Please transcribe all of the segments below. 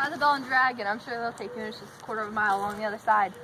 By the Bell and Dragon. I'm sure they'll take you. It's just a quarter of a mile along the other side.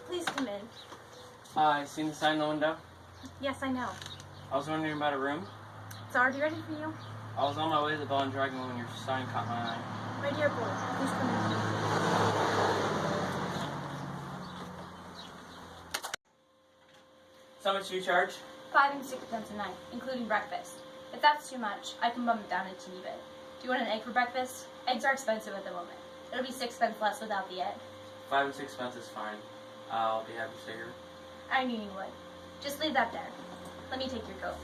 Please come in. I seen the sign in the window. Yes, I know. I was wondering about a room. It's already ready for you. I was on my way to the Bell and Dragon when your sign caught my eye. My dear boy, please come in. So much do you charge? 5 and 6 cents a night, including breakfast. If that's too much, I can bump it down a teeny bit. Do you want an egg for breakfast? Eggs are expensive at the moment. It'll be 6 cents less without the egg. 5 and 6 cents is fine. I'll be happy to stay here. I knew you would. Just leave that there. Let me take your coat.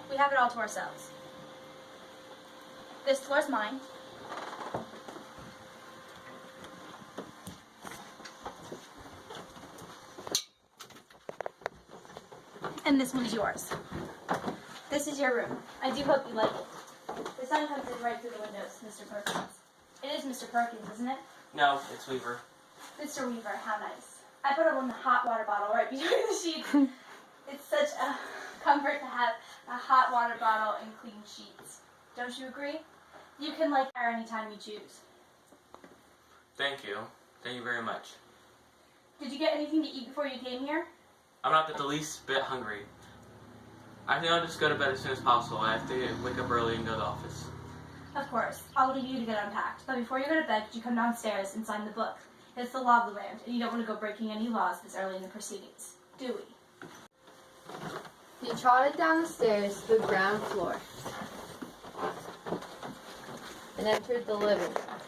We have it all to ourselves. This floor's mine. And this one's yours. This is your room. I do hope you like it. The sun comes in right through the windows, Mr. Perkins. It is Mr. Perkins, isn't it? No, it's Weaver. Mr. Weaver, how nice. I put a hot water bottle right between the sheets. It's such a comfort to have a hot water bottle and clean sheets. Don't you agree? You can light fire anytime you choose. Thank you. Thank you very much. Did you get anything to eat before you came here? I'm not the least bit hungry. I think I'll just go to bed as soon as possible. I have to wake up early and go to the office. Of course. I'll leave you to get unpacked. But before you go to bed, could you come downstairs and sign the book? It's the law of the land, and you don't want to go breaking any laws this early in the proceedings, do we? He trotted down the stairs to the ground floor and entered the living room.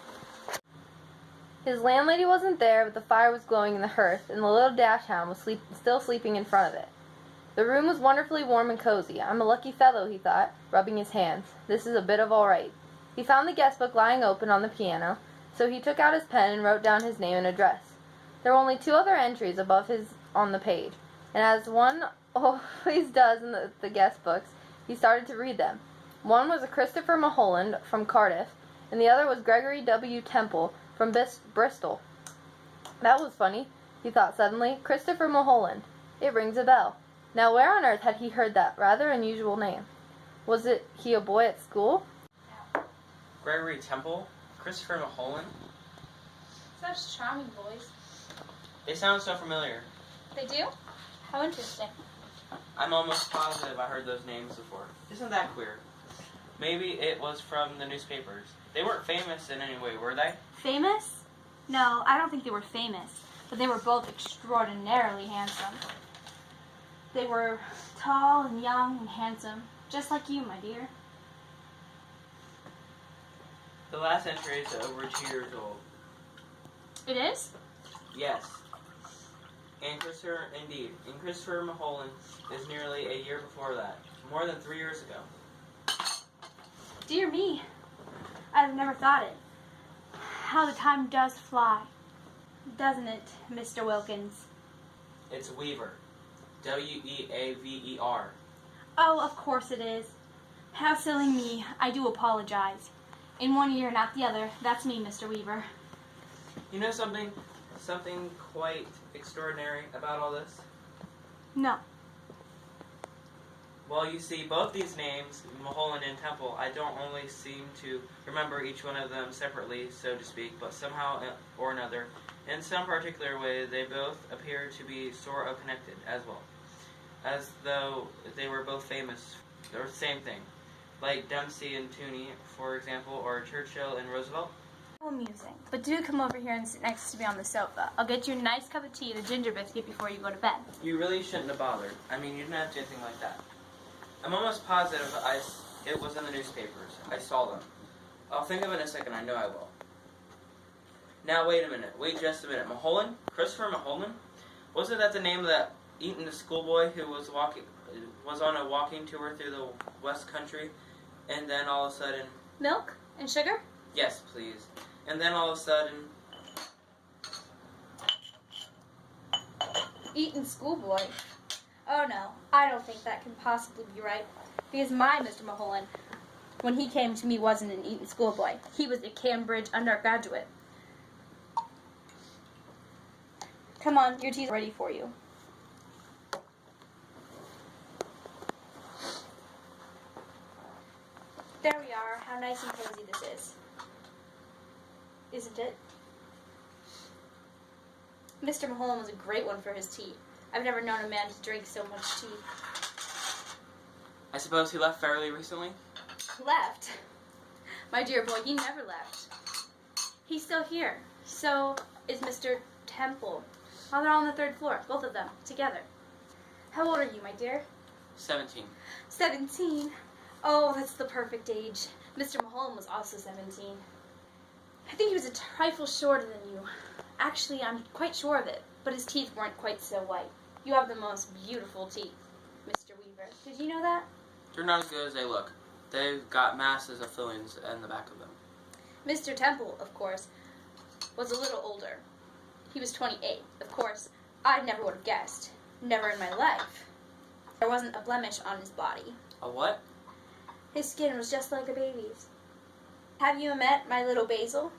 His landlady wasn't there, but the fire was glowing in the hearth, and the little dachshund was still sleeping in front of it. The room was wonderfully warm and cozy. I'm a lucky fellow, he thought, rubbing his hands. This is a bit of all right. He found the guest book lying open on the piano, so he took out his pen and wrote down his name and address. There were only 2 other entries above his on the page, and as one always does in the guest books, he started to read them. One was a Christopher Mulholland from Cardiff, and the other was Gregory W. Temple from Bristol. That was funny, he thought suddenly. Christopher Mulholland. It rings a bell. Now where on earth had he heard that rather unusual name? Was he a boy at school? Gregory Temple? Christopher Mulholland? Such charming boys. They sound so familiar. They do? How interesting. I'm almost positive I heard those names before. Isn't that queer? Maybe it was from the newspapers. They weren't famous in any way, were they? Famous? No, I don't think they were famous, but they were both extraordinarily handsome. They were tall and young and handsome, just like you, my dear. The last entry is over 2 years old. It is? Yes. And Christopher Mulholland is nearly a year before that. More than 3 years ago. Dear me, I've never thought it. How the time does fly, doesn't it, Mr. Wilkins? It's Weaver. W-E-A-V-E-R. Oh, of course it is. How silly me. I do apologize. In one ear, not the other. That's me, Mr. Weaver. You know something quite extraordinary about all this? No. Well, you see, both these names, Mulholland and Temple, I don't only seem to remember each one of them separately, so to speak, but somehow or another, in some particular way, they both appear to be sort of connected as well, as though they were both famous, or same thing, like Dempsey and Tooney, for example, or Churchill and Roosevelt. How amusing. But do come over here and sit next to me on the sofa. I'll get you a nice cup of tea and a ginger biscuit before you go to bed. You really shouldn't have bothered. I mean, you didn't have to do anything like that. I'm almost positive it was in the newspapers. I saw them. I'll think of it in a second. I know I will. Now, wait a minute. Wait just a minute. Mulholland? Christopher Mulholland? Wasn't that the name of that Eton schoolboy who was was on a walking tour through the West Country, and then all of a sudden, Milk and sugar? yes, please. And then all of a sudden, Eating schoolboy. Oh no, I don't think that can possibly be right. Because my Mr. Mulholland, when he came to me, wasn't an Eton schoolboy. He was a Cambridge undergraduate. Come on, your tea's ready for you. There we are. How nice and cozy this is. Isn't it? Mr. Mulholland was a great one for his tea. I've never known a man to drink so much tea. I suppose he left fairly recently? Left? My dear boy, he never left. He's still here. So is Mr. Temple. Oh, they're all on the 3rd floor, both of them, together. How old are you, my dear? 17. 17. Oh, that's the perfect age. Mr. Mulholland was also 17. I think he was a trifle shorter than you. Actually, I'm quite sure of it, but his teeth weren't quite so white. You have the most beautiful teeth, Mr. Weaver. Did you know that? They're not as good as they look. They've got masses of fillings in the back of them. Mr. Temple, of course, was a little older. He was 28. Of course, I never would have guessed. Never in my life. There wasn't a blemish on his body. A what? His skin was just like a baby's. Have you met my little Basil?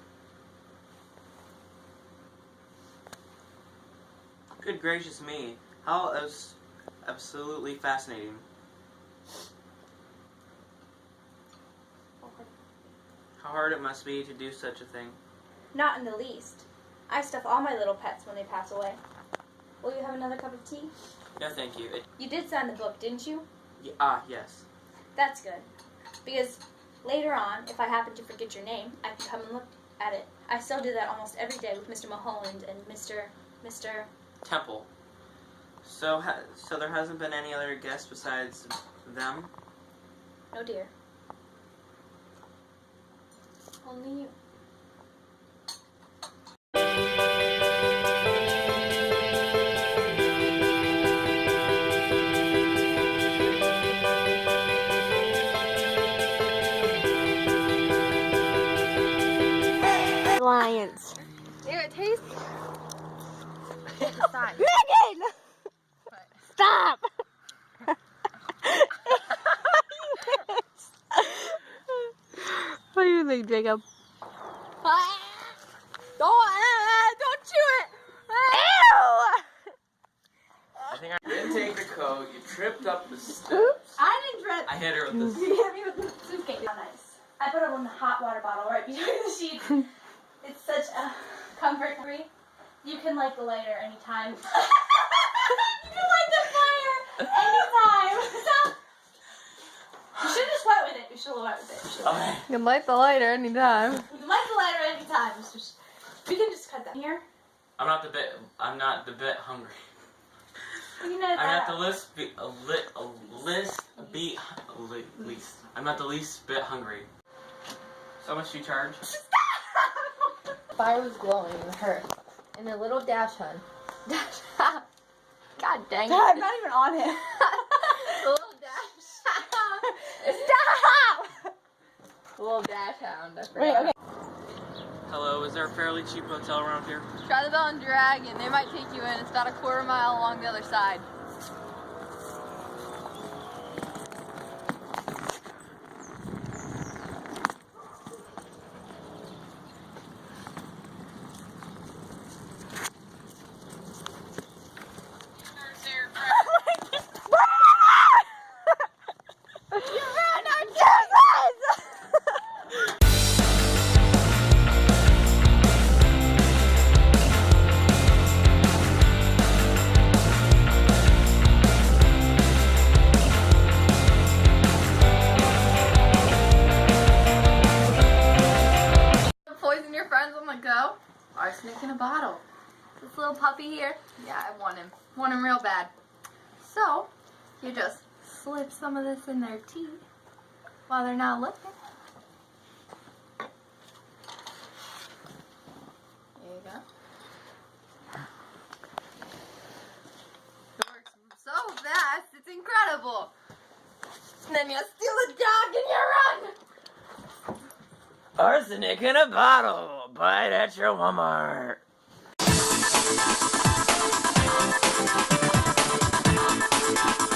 Good gracious me. How absolutely fascinating. How hard it must be to do such a thing. Not in the least. I stuff all my little pets when they pass away. Will you have another cup of tea? No, thank you. You did sign the book, didn't you? Yes. That's good. Because later on, if I happen to forget your name, I can come and look at it. I still do that almost every day with Mr. Mulholland and Mr. Temple. So there hasn't been any other guests besides them? No, dear. Only you. Lions. Ew, it tastes. Megan! Stop! What do you think, Jacob? Don't chew it! Ew! I think I didn't take the coat. You tripped up the steps. I didn't drip. I hit her with You hit me with the suitcase. How nice. I put it in the hot water bottle right between the sheets. It's such a comfort free. You can light the lighter anytime. You can light the fire anytime. Stop. You should have just went with it. You should have went with it. Okay. You can light the lighter anytime. You can light the lighter anytime. We can just cut that here. I'm not the bit hungry. We can edit I'm that not the out. least. I'm not the least bit hungry. So much do you charge? The fire was glowing in the hearth, and the little dash hun. God dang it. I'm not even on it. The little dash. Stop! The little dash hound. I Wait, forgot. okay. Hello, is there a fairly cheap hotel around here? Try the Bell and Dragon. They might take you in. It's about a quarter mile along the other side. Poison your friends on the go? Arsenic in a bottle. This little puppy here, yeah, I want him. Want him real bad. So, you just slip some of this in their tea while they're not looking. There you go. It works so fast. Yes, it's incredible. And then you steal a dog and you run. Arsenic in a bottle. Buy it at your Walmart.